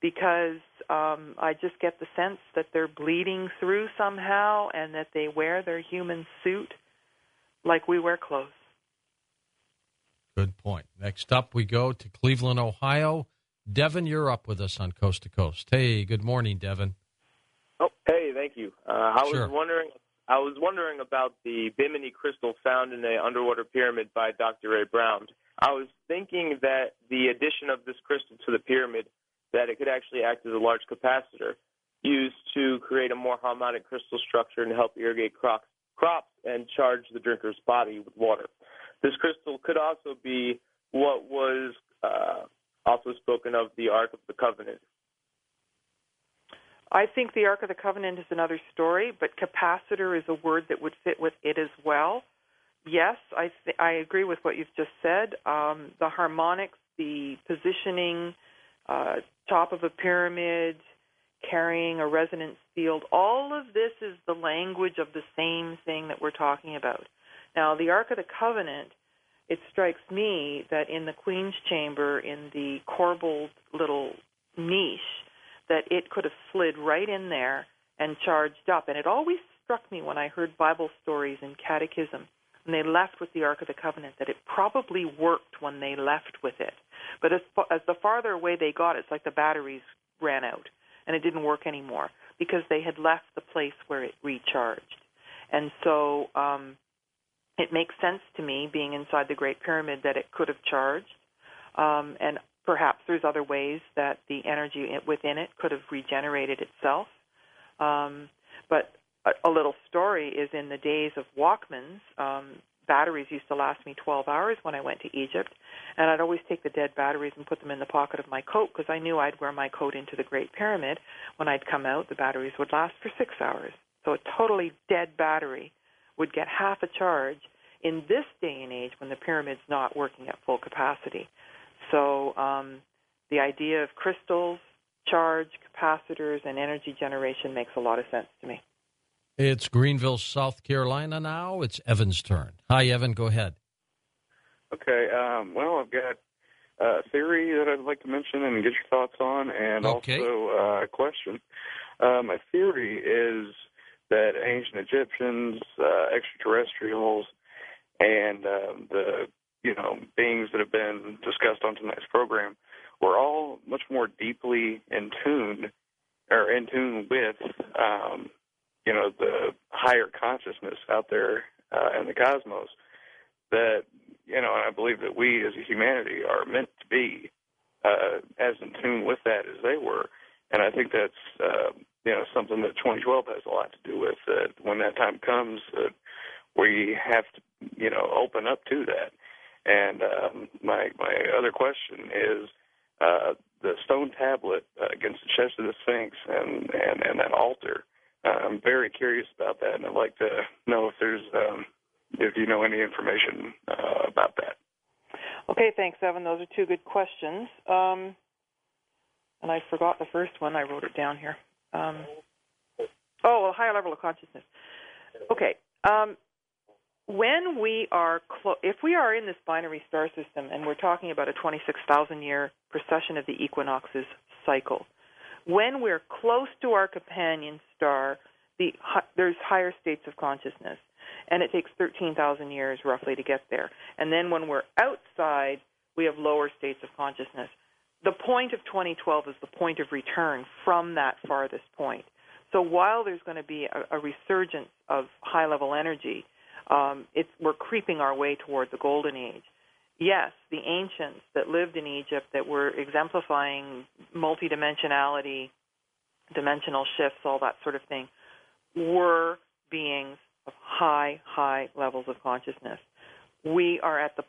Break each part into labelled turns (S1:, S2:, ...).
S1: because I just get the sense that they're bleeding through somehow and that they wear their human suit like we wear clothes.
S2: Good point. Next up, we go to Cleveland, Ohio. Devin, you're up with us on Coast to Coast. Hey, good morning, Devin.
S3: Oh, hey, thank you. I
S2: Sure.
S3: was wondering about the Bimini crystal found in the underwater pyramid by Dr. Ray Brown. I was thinking that the addition of this crystal to the pyramid, that it could actually act as a large capacitor used to create a more harmonic crystal structure and help irrigate crops and charge the drinker's body with water. This crystal could also be what was also spoken of, the Ark of the Covenant.
S1: I think the Ark of the Covenant is another story, but capacitor is a word that would fit with it as well. Yes, I agree with what you've just said. The harmonics, the positioning, top of a pyramid, carrying a resonance field, all of this is the language of the same thing that we're talking about. Now, the Ark of the Covenant, it strikes me that in the Queen's Chamber, in the corbelled little niche, that it could have slid right in there and charged up. And it always struck me when I heard Bible stories in catechism, and they left with the Ark of the Covenant, that it probably worked when they left with it. But as the farther away they got, it's like the batteries ran out, and it didn't work anymore because they had left the place where it recharged. And so it makes sense to me, being inside the Great Pyramid, that it could have charged. And perhaps there's other ways that the energy within it could have regenerated itself. But a little story is, in the days of Walkmans, batteries used to last me 12 hours when I went to Egypt, and I'd always take the dead batteries and put them in the pocket of my coat because I knew I'd wear my coat into the Great Pyramid. When I'd come out, the batteries would last for 6 hours. So a totally dead battery would get half a charge in this day and age when the pyramid's not working at full capacity. So the idea of crystals, charge, capacitors, and energy generation makes a lot of sense to me.
S2: It's Greenville, South Carolina now. It's Evan's turn. Hi, Evan. Go ahead.
S4: Okay. Well, I've got a theory that I'd like to mention and get your thoughts on, and also a question. My theory is that ancient Egyptians, extraterrestrials, and the beings that have been discussed on tonight's program were all much more deeply in tune with the higher consciousness out there in the cosmos, that and I believe that we as a humanity are meant to be as in tune with that as they were. And I think that's something that 2012 has a lot to do with. That when that time comes, that we have to open up to that. And my other question is the stone tablet against the chest of the Sphinx and that altar. I'm very curious about that, and I'd like to know if you know any information about that.
S1: Okay, thanks, Evan. Those are two good questions. And I forgot the first one. I wrote it down here. A higher level of consciousness. Okay. When we are if we are in this binary star system, and we're talking about a 26,000-year precession of the equinoxes cycle, when we're close to our companion star, there's higher states of consciousness, and it takes 13,000 years roughly to get there. And then when we're outside, we have lower states of consciousness. The point of 2012 is the point of return from that farthest point. So while there's going to be a resurgence of high-level energy, we're creeping our way toward the golden age. Yes, the ancients that lived in Egypt that were exemplifying multidimensionality, dimensional shifts, all that sort of thing, were beings of high levels of consciousness. We are at the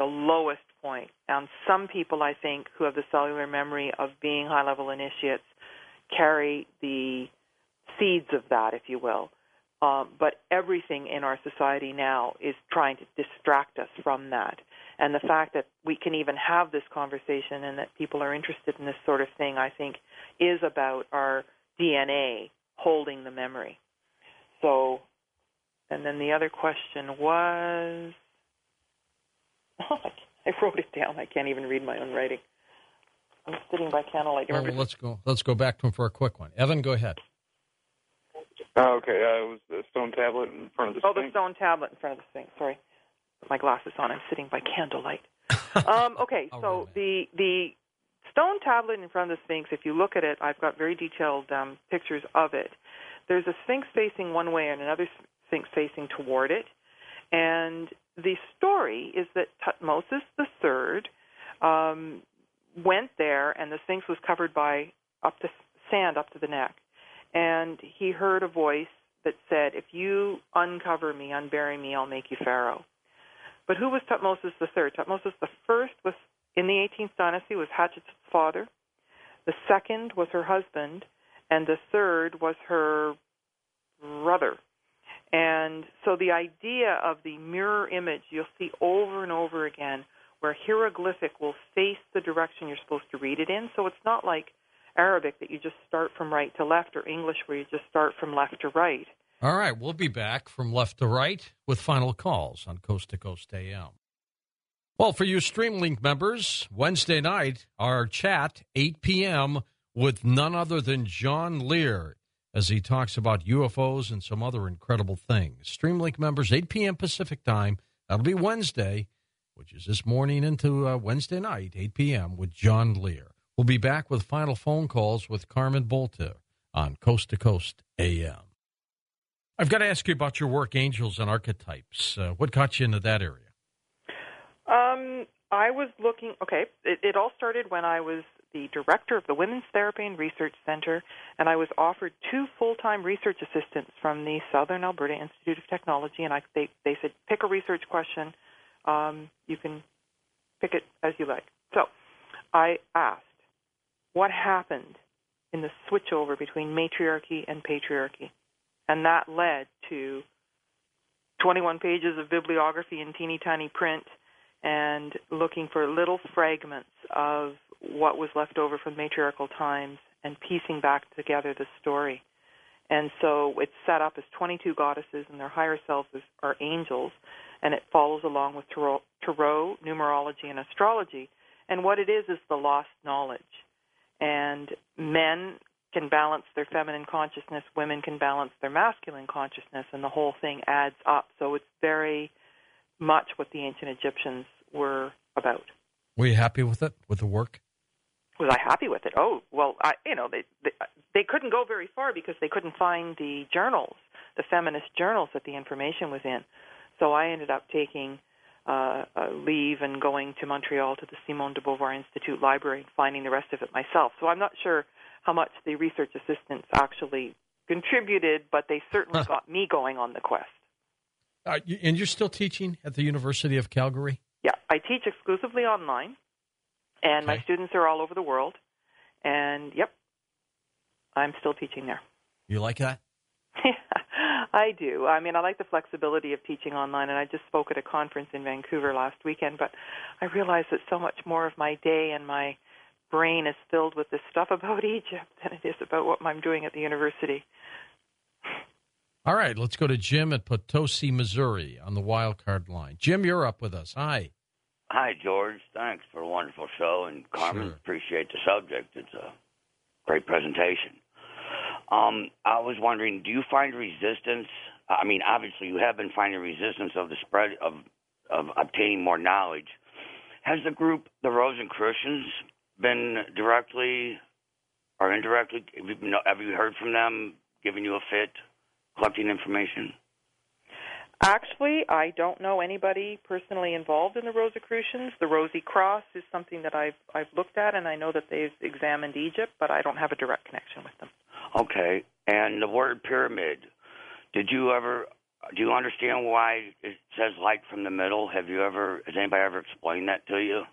S1: lowest point. And some people, I think, who have the cellular memory of being high-level initiates carry the seeds of that, if you will. But everything in our society now is trying to distract us from that. And the fact that we can even have this conversation and that people are interested in this sort of thing, I think, is about our DNA holding the memory. So, and then the other question was, I wrote it down. I can't even read my own writing. I'm sitting by candlelight.
S2: Well, let's go back to him for a quick one. Evan, go ahead.
S4: Oh, okay. It was the stone tablet in front of the Sphinx.
S1: The stone tablet in front of the Sphinx. Sorry. Put my glasses on. I'm sitting by candlelight. Okay, so the stone tablet in front of the Sphinx, if you look at it, I've got very detailed pictures of it. There's a Sphinx facing one way and another Sphinx facing toward it. And the story is that Tutmosis III went there, and the Sphinx was covered by sand up to the neck. And he heard a voice that said, if you uncover me, unbury me, I'll make you pharaoh. But who was Tutmosis III? Tutmosis I was in the 18th dynasty, was Hatshepsut's father. The second was her husband, and the third was her brother. And so the idea of the mirror image you'll see over and over again, where hieroglyphic will face the direction you're supposed to read it in. So it's not like Arabic that you just start from right to left, or English where you just start from left to right.
S2: All right, we'll be back from left to right with final calls on Coast to Coast AM. Well, for you StreamLink members, Wednesday night, our chat, 8 p.m., with none other than John Lear, as he talks about UFOs and some other incredible things. StreamLink members, 8 p.m. Pacific time. That'll be Wednesday, which is this morning into Wednesday night, 8 p.m., with John Lear. We'll be back with final phone calls with Carmen Boulter on Coast to Coast AM. I've got to ask you about your work, Angels and Archetypes. What got you into that area?
S1: I was looking, it all started when I was the director of the Women's Therapy and Research Center, and I was offered 2 full-time research assistants from the Southern Alberta Institute of Technology, and they said, pick a research question. You can pick it as you like. So I asked, what happened in the switchover between matriarchy and patriarchy? And that led to 21 pages of bibliography in teeny tiny print and looking for little fragments of what was left over from matriarchal times and piecing back together the story. And so it's set up as 22 goddesses, and their higher selves are angels, and it follows along with tarot, numerology, and astrology. And what it is the lost knowledge. And men can balance their feminine consciousness, women can balance their masculine consciousness, and the whole thing adds up. So it's very much what the ancient Egyptians were about.
S2: Were you happy with it, with the work?
S1: Was I happy with it? Oh, well, they couldn't go very far because they couldn't find the journals, the feminist journals that the information was in. So I ended up taking a leave and going to Montreal to the Simone de Beauvoir Institute Library and finding the rest of it myself. So I'm not sure how much the research assistants actually contributed, but they certainly got me going on the quest.
S2: And you're still teaching at the University of Calgary?
S1: Yeah, I teach exclusively online, and my students are all over the world. And, yep, I'm still teaching there.
S2: You like that?
S1: I do. I mean, I like the flexibility of teaching online, and I just spoke at a conference in Vancouver last weekend, but I realized that so much more of my day and my brain is filled with this stuff about Egypt than it is about what I'm doing at the university.
S2: All right, let's go to Jim at Potosi, Missouri on the wild card line. Jim, you're up with us. Hi.
S5: Hi, George. Thanks for a wonderful show. And Carmen, appreciate the subject. It's a great presentation. I was wondering, do you find resistance? I mean, obviously you have been finding resistance of the spread of obtaining more knowledge. Has the group, the Rosicrucians, been directly or indirectly, have you heard from them, giving you a fit, collecting information?
S1: Actually, I don't know anybody personally involved in the Rosicrucians. The Rosy Cross is something that I've looked at, and I know that they've examined Egypt, but I don't have a direct connection with them.
S5: Okay. And the word pyramid, do you understand why it says light from the middle? Has anybody ever explained that to you?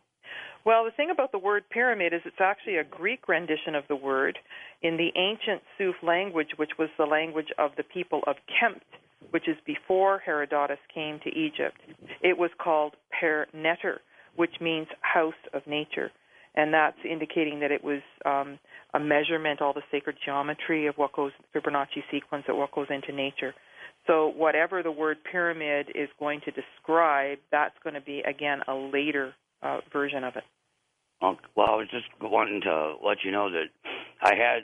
S1: Well, the thing about the word pyramid is it's actually a Greek rendition of the word in the ancient Suf language, which was the language of the people of Kemt, which is before Herodotus came to Egypt. It was called Per Neter, which means house of nature. And that's indicating that it was a measurement, all the sacred geometry of what goes, Fibonacci sequence of what goes into nature. So whatever the word pyramid is going to describe, that's going to be, again, a later version of it.
S5: Well, I was just wanting to let you know that I had